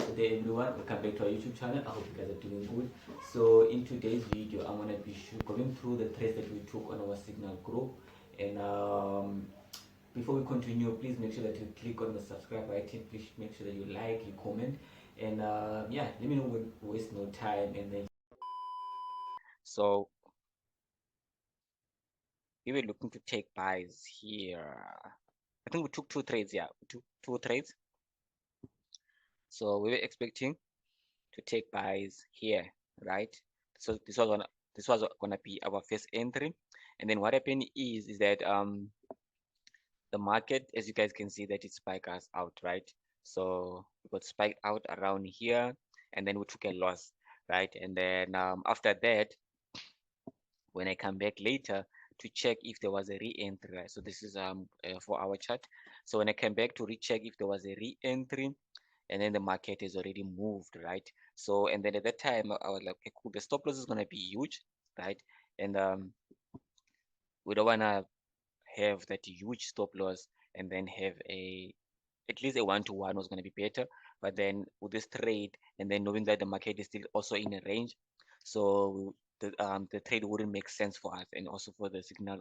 Good day everyone, welcome back to our YouTube channel. I hope you guys are doing good. So in today's video I'm going to be going through the trades that we took on our signal group, and before we continue, please make sure that you click on the subscribe button. Please make sure that you like, you comment, and yeah, let me know, we'll waste no time. And then so we were looking to take buys here. I think we took two trades. Yeah, we took two trades. So we were expecting to take buys here, right? So this was gonna be our first entry, and then what happened is that the market, as you guys can see, that it spiked us out, right? So we got spiked out around here, and then we took a loss, right? And then after that, when I come back later to check if there was a re-entry, right? So this is for our chart. So when I came back to recheck if there was a re-entry, and then the market has already moved, right? So and then at that time I was like, okay, cool, the stop loss is going to be huge, right? And we don't want to have that huge stop loss and then have a at least a one-to-one was going to be better. But then with this trade, and then knowing that the market is still also in a range, so the trade wouldn't make sense for us, and also for the signal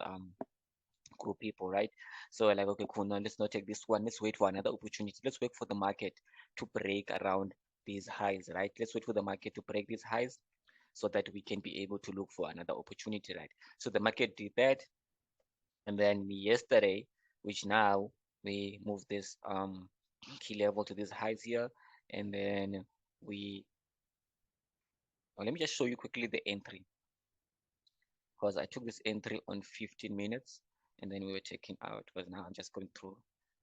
group people, right? So like, okay, cool, now let's not take this one, let's wait for another opportunity. Let's wait for the market to break around these highs, right? Let's wait for the market to break these highs so that we can be able to look for another opportunity, right? So the market did that, and then yesterday, which now we moved this key level to these highs here, and then we let me just show you quickly the entry, because I took this entry on 15 minutes and then we were checking out, because now I'm just going through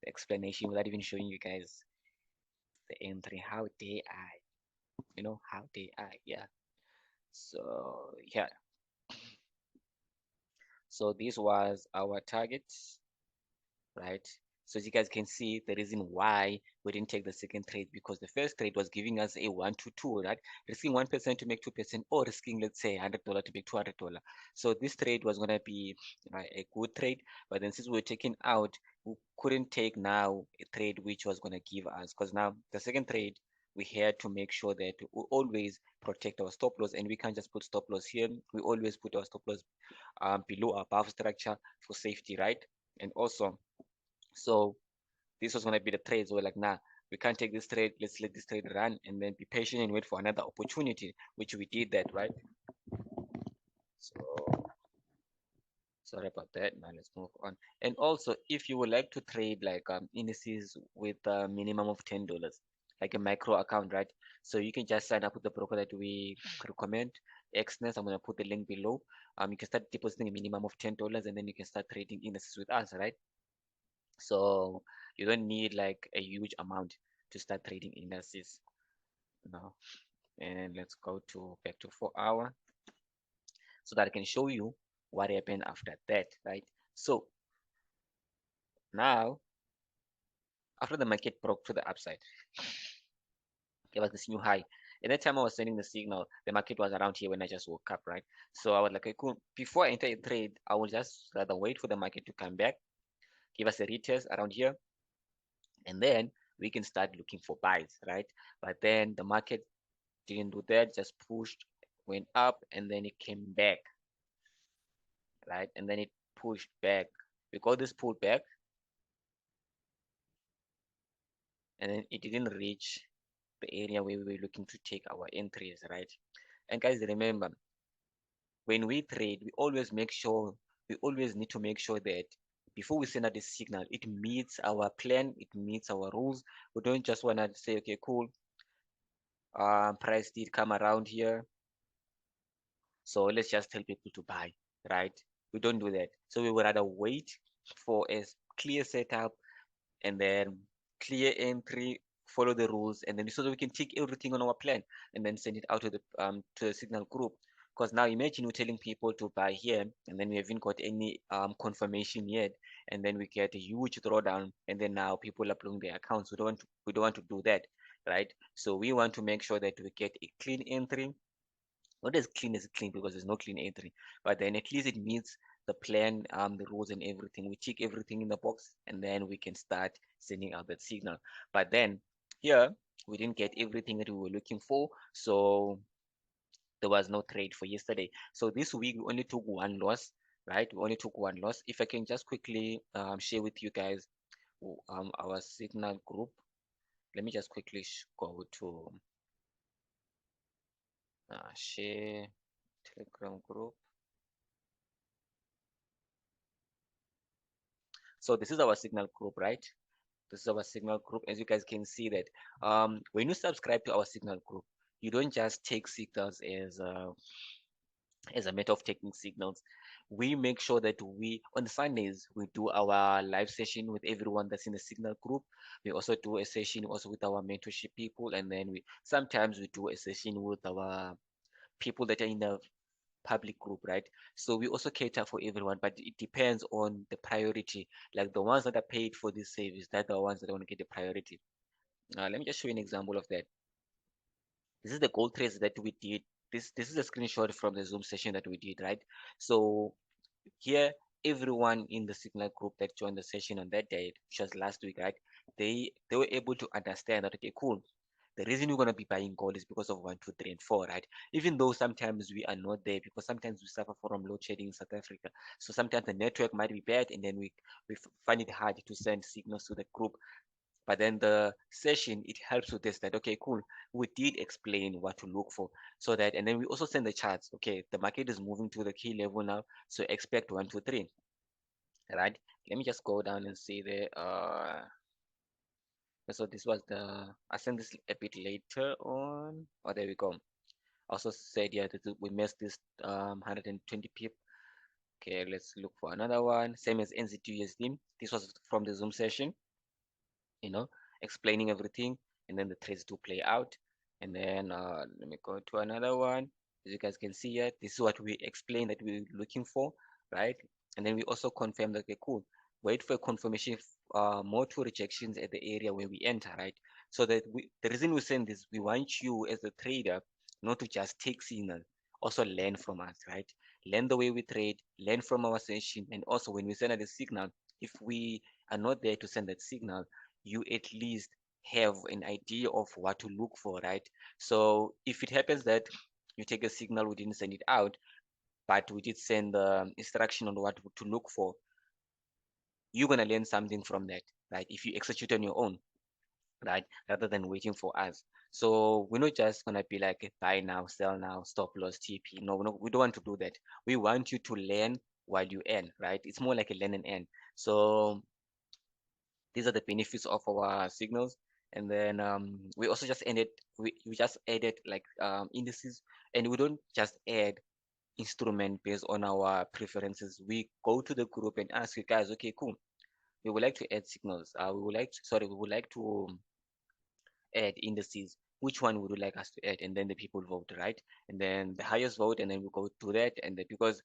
the explanation without even showing you guys the entry, how they are, how they are. Yeah. So yeah, so this was our target, right? So as you guys can see, the reason why we didn't take the second trade, because the first trade was giving us a 1-2, right? Risking 1% to make 2%, or risking, let's say, $100 to make $200. So this trade was gonna be a good trade, but then since we were taking out, we couldn't take now a trade which was gonna give us, because now the second trade, we had to make sure that we always protect our stop loss, and we can't just put stop loss here. We always put our stop loss below our above structure for safety, right? And also, so this was going to be the trade. So we're like, nah, we can't take this trade. Let's let this trade run and then be patient and wait for another opportunity, which we did that, right? So sorry about that. Now let's move on. And also, if you would like to trade like indices with a minimum of $10, like a micro account, right? So you can just sign up with the broker that we recommend, Xness. I'm going to put the link below. You can start depositing a minimum of $10, and then you can start trading indices with us, right? So you don't need like a huge amount to start trading indices now. And let's go to back to 4 hour so that I can show you what happened after that, right? So now after the market broke to the upside, gave us this new high. At that time I was sending the signal, the market was around here when I just woke up, right? So I was like, okay, cool. Before I enter a trade, I will just rather wait for the market to come back, give us a retest around here, and then we can start looking for buys, right? But then the market didn't do that, just pushed, went up, and then it came back, right? And then it pushed back. We got this pulled back, and then it didn't reach the area where we were looking to take our entries, right? And guys, remember, when we trade, we always need to make sure that before we send out the signal, it meets our plan, it meets our rules. We don't just want to say, okay, cool, price did come around here, so let's just tell people to buy, right? We don't do that. So we would rather wait for a clear setup, and then clear entry, follow the rules, and then so that we can take everything on our plan and then send it out to the signal group. Because now imagine we're telling people to buy here, and then we haven't got any confirmation yet, and then we get a huge drawdown, and then now people are blowing their accounts. We don't want to do that, right? So we want to make sure that we get a clean entry, not as clean as clean, because there's no clean entry, but then at least it meets the plan, the rules and everything. We tick everything in the box, and then we can start sending out that signal. But then here we didn't get everything that we were looking for, so there was no trade for yesterday. So this week we only took one loss, right? We only took one loss. If I can just quickly share with you guys our signal group. Let me just quickly go to share Telegram group. So this is our signal group, right? This is our signal group. As you guys can see that when you subscribe to our signal group, you don't just take signals as a matter of taking signals. We make sure that we on Sundays we do our live session with everyone that's in the signal group. We also do a session also with our mentorship people, and then we sometimes we do a session with our people that are in the public group, right? So we also cater for everyone, but it depends on the priority. Like the ones that are paid for this service, they're the ones that want to get the priority. Let me just show you an example of that. This is the gold trades that we did. This is a screenshot from the Zoom session that we did, right? So here, everyone in the Signal group that joined the session on that day, which was last week, right? They were able to understand that, okay, cool. The reason you're gonna be buying gold is because of 1, 2, 3, and 4, right? Even though sometimes we are not there because sometimes we suffer from load shedding in South Africa. So sometimes the network might be bad, and then we find it hard to send signals to the group. But then the session, it helps with this, that okay, cool, we did explain what to look for, so that, and then we also send the charts. Okay, the market is moving to the key level now, so expect 1, 2, 3, right? Let me just go down and see the so this was the, I sent this a bit later on. Oh, there we go. Also said, yeah, that we missed this 120 pip. Okay, let's look for another one, same as NZUSD. This was from the Zoom session, you know, explaining everything, and then the trades do play out. And then let me go to another one. As you guys can see here, this is what we explained that we're looking for, right? And then we also confirm that, okay, cool, wait for confirmation, more two rejections at the area where we enter, right? So that the reason we send this, we want you as a trader not to just take signal, also learn from us, right? Learn the way we trade, learn from our session, and also when we send out the signal, if we are not there to send that signal, you at least have an idea of what to look for, right? So if it happens that you take a signal, we didn't send it out, but we did send the instruction on what to look for, you're gonna learn something from that, right? If you execute on your own, right? Rather than waiting for us. So we're not just gonna be like buy now, sell now, stop loss, TP. No, we don't want to do that. We want you to learn while you earn, right? It's more like a learn and earn. So these are the benefits of our signals. And then we also just ended, we just added like indices, and we don't just add instrument based on our preferences. We go to the group and ask you guys, okay, cool, we would like to add signals, we would like to add indices. Which one would you like us to add? And then the people vote, right? And then the highest vote, and then we go to that. And then, because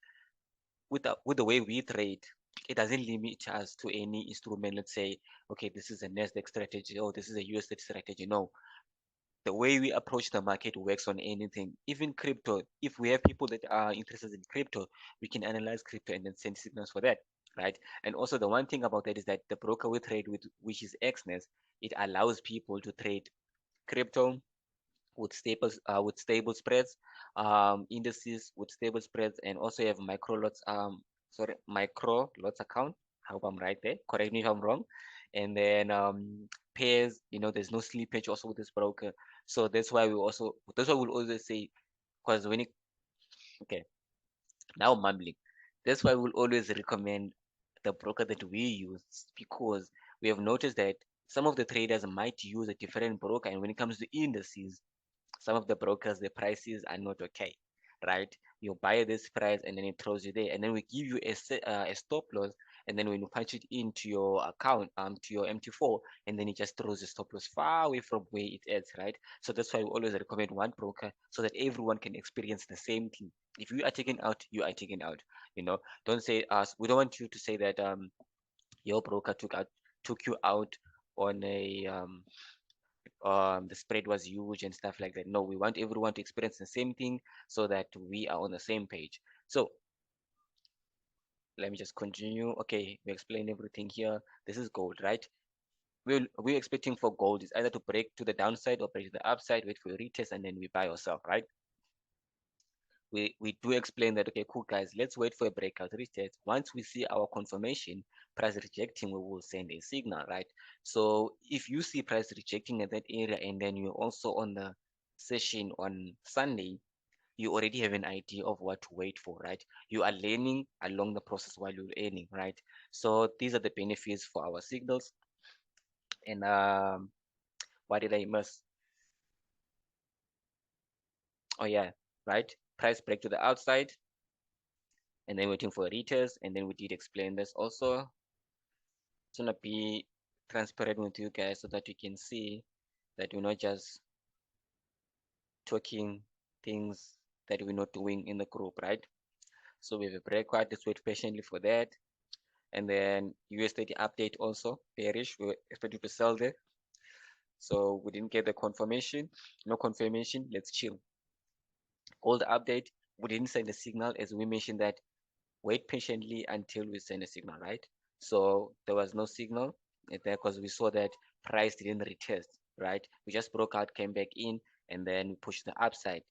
with the way we trade, it doesn't limit us to any instrument. Let's say, okay, this is a Nasdaq strategy, or this is a US30 strategy. No, the way we approach the market works on anything, even crypto. If we have people that are interested in crypto, we can analyze crypto and then send signals for that, right? And also the one thing about that is that the broker we trade with, which is Xness, it allows people to trade crypto with stable spreads, indices with stable spreads, and also you have micro lots account. I hope I'm right there. Correct me if I'm wrong. And then pairs, there's no slippage also with this broker. So that's why we'll always say, because when it okay, now I'm mumbling. That's why we'll always recommend the broker that we use, because we have noticed that some of the traders might use a different broker, and when it comes to indices, some of the brokers, the prices are not okay, right? You buy this price and then it throws you there, and then we give you a stop loss, and then when you punch it into your account, to your MT4, and then it just throws the stop loss far away from where it is, right? So that's why we always recommend one broker, so that everyone can experience the same thing. If you are taken out, you are taken out. Don't say us. We don't want you to say that your broker took you out on a the spread was huge and stuff like that. No, we want everyone to experience the same thing, so that we are on the same page. So let me just continue. Okay, we explained everything here. This is gold, right? we're expecting for gold is either to break to the downside or break to the upside, wait for a retest, and then we buy or sell, right? We do explain that, okay, cool guys, let's wait for a breakout retest. Once we see our confirmation price rejecting, we will send a signal, right? So if you see price rejecting at that area and then you're also on the session on Sunday, you already have an idea of what to wait for, right? You are learning along the process while you're earning, right? So these are the benefits for our signals. And what did I miss? Oh yeah, right? Price break to the outside and then waiting for a retest. And then we did explain this also. It's gonna be transparent with you guys so that you can see that we're not just talking things that we're not doing in the group, right? So we have a breakout. Let's wait patiently for that. And then US30 update also bearish. We were expecting to sell there, so we didn't get the confirmation. No confirmation. Let's chill. Gold update. We didn't send a signal, as we mentioned that wait patiently until we send a signal, right? So there was no signal there because we saw that price didn't retest, right? We just broke out, came back in, and then we pushed the upside.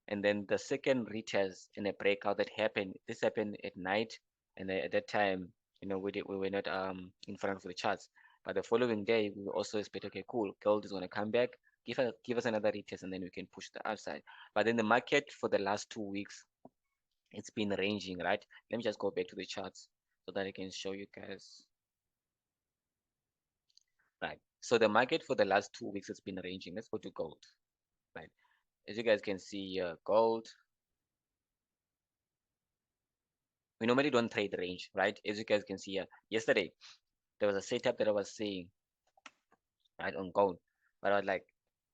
And then the second retest in a breakout that happened, this happened at night, and at that time, we were not in front of the charts. But the following day, we were also expect, okay, cool, gold is gonna come back, give us another retest, and then we can push the upside. But then the market for the last 2 weeks, it's been ranging, right? Let me just go back to the charts so that I can show you guys. Right. So the market for the last 2 weeks has been ranging. Let's go to gold. Right. As you guys can see, gold. We normally don't trade range, right? As you guys can see here, yesterday there was a setup that I was saying, right, on gold, but I was like,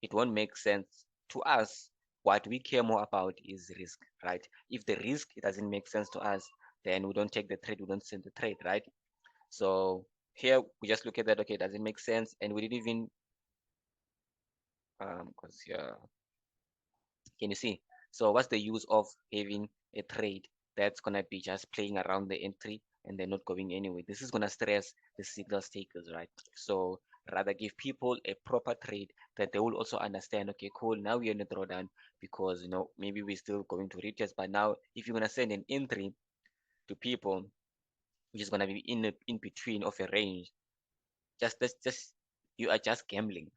it won't make sense to us. What we care more about is risk, right? If the risk it doesn't make sense to us, then we don't take the trade, we don't send the trade, right? So here we just look at that, okay, does it make sense? And we didn't even because here, can you see? So what's the use of having a trade that's gonna be just playing around the entry and they're not going anywhere? This is gonna stress the signals takers, right? So rather give people a proper trade that they will also understand, okay, cool, now we're in a drawdown because maybe we're still going to retest, but now if you're gonna send an entry to people which is gonna be in between of a range, just you are just gambling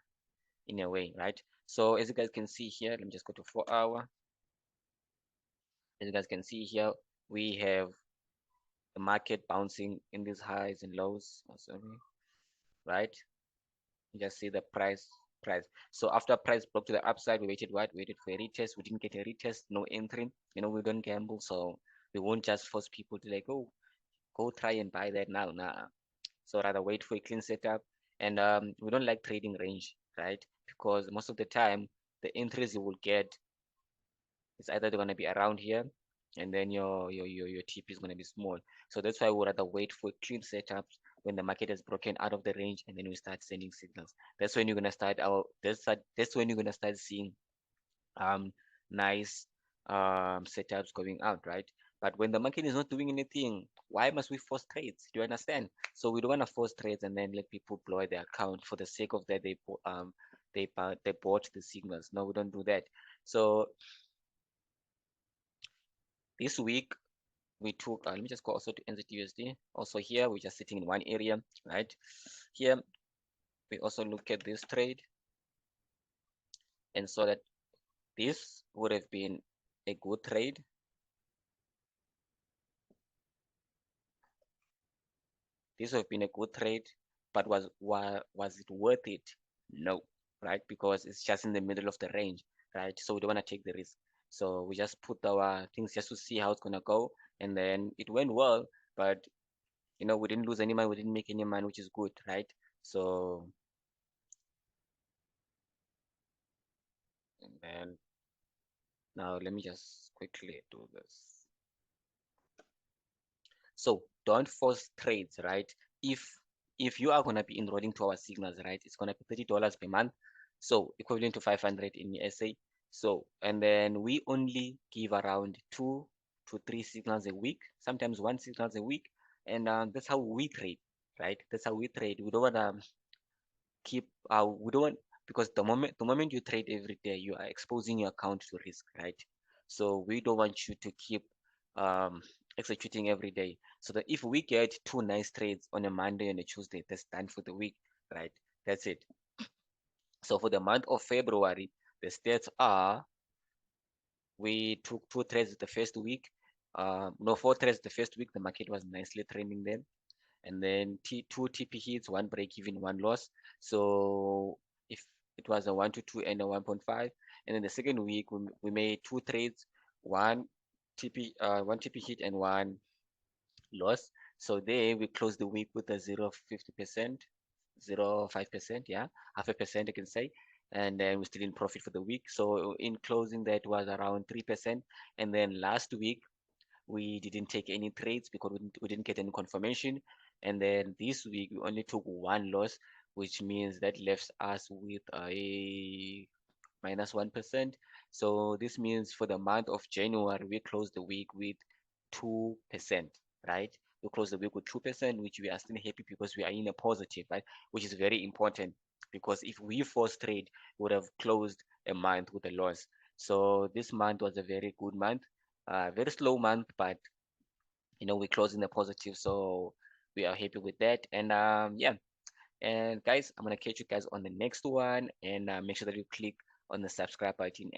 in a way, right? So as you guys can see here, let me just go to 4 hour. As you guys can see here, we have the market bouncing in these highs and lows. Oh, sorry, right? You just see the price. So after price broke to the upside, we waited what? We waited for a retest. We didn't get a retest, no entry. We don't gamble, so we won't just force people to like, oh, go try and buy that now. Nah. So rather wait for a clean setup. And we don't like trading range, right? Because most of the time, the entries you will get it's either they're going to be around here and then your TP is going to be small. So that's why we rather wait for clean setups when the market has broken out of the range and then we start sending signals. That's when you're going to start our that's when you're going to start seeing um nice setups going out, right? But when the market is not doing anything, why must we force trades? Do you understand? So we don't want to force trades and then let people blow their account for the sake of that they bought the signals. No, we don't do that. So this week we took let me just go also to NZUSD. Also here we're just sitting in one area, right? Here we also look at this trade and saw that this would have been a good trade. This would have been a good trade, but was it worth it? No, right? Because it's just in the middle of the range, right? So we don't want to take the risk. So we just put our things just to see how it's gonna go, and then it went well, but we didn't lose any money, we didn't make any money, which is good, right? So and then now let me just quickly do this. So don't force trades, right? If you are gonna be enrolling to our signals, right, it's gonna be $30 per month, so equivalent to 500 in SA. So and then we only give around 2 to 3 signals a week, sometimes 1 signals a week, and that's how we trade, right? That's how we trade. We don't wanna keep we don't want, because the moment you trade every day, you are exposing your account to risk, right? So we don't want you to keep um executing every day, so that if we get two nice trades on a Monday and a Tuesday, that's done for the week, right? That's it. So for the month of February, the stats are: we took two trades the first week, no, four trades the first week. The market was nicely trending then, and then two TP hits, one break even, one loss. So if it was a 1 to 2 and a 1.5, and then the second week we made two trades, one one TP hit and one loss. So there we closed the week with a 0.50%, 0.5%, yeah, half a percent, I can say. And then we're still in profit for the week. So in closing, that was around 3%. And then last week, we didn't take any trades because we didn't get any confirmation. And then this week, we only took one loss, which means that left us with a -1%. So this means for the month of January, we closed the week with 2%, right? We closed the week with 2%, which we are still happy because we are in a positive, right? Which is very important, because if we force trade, we would have closed a month with a loss. So this month was a very good month, very slow month, but we closed in a positive, so we are happy with that. And yeah, and guys, I'm gonna catch you guys on the next one, and make sure that you click on the subscribe button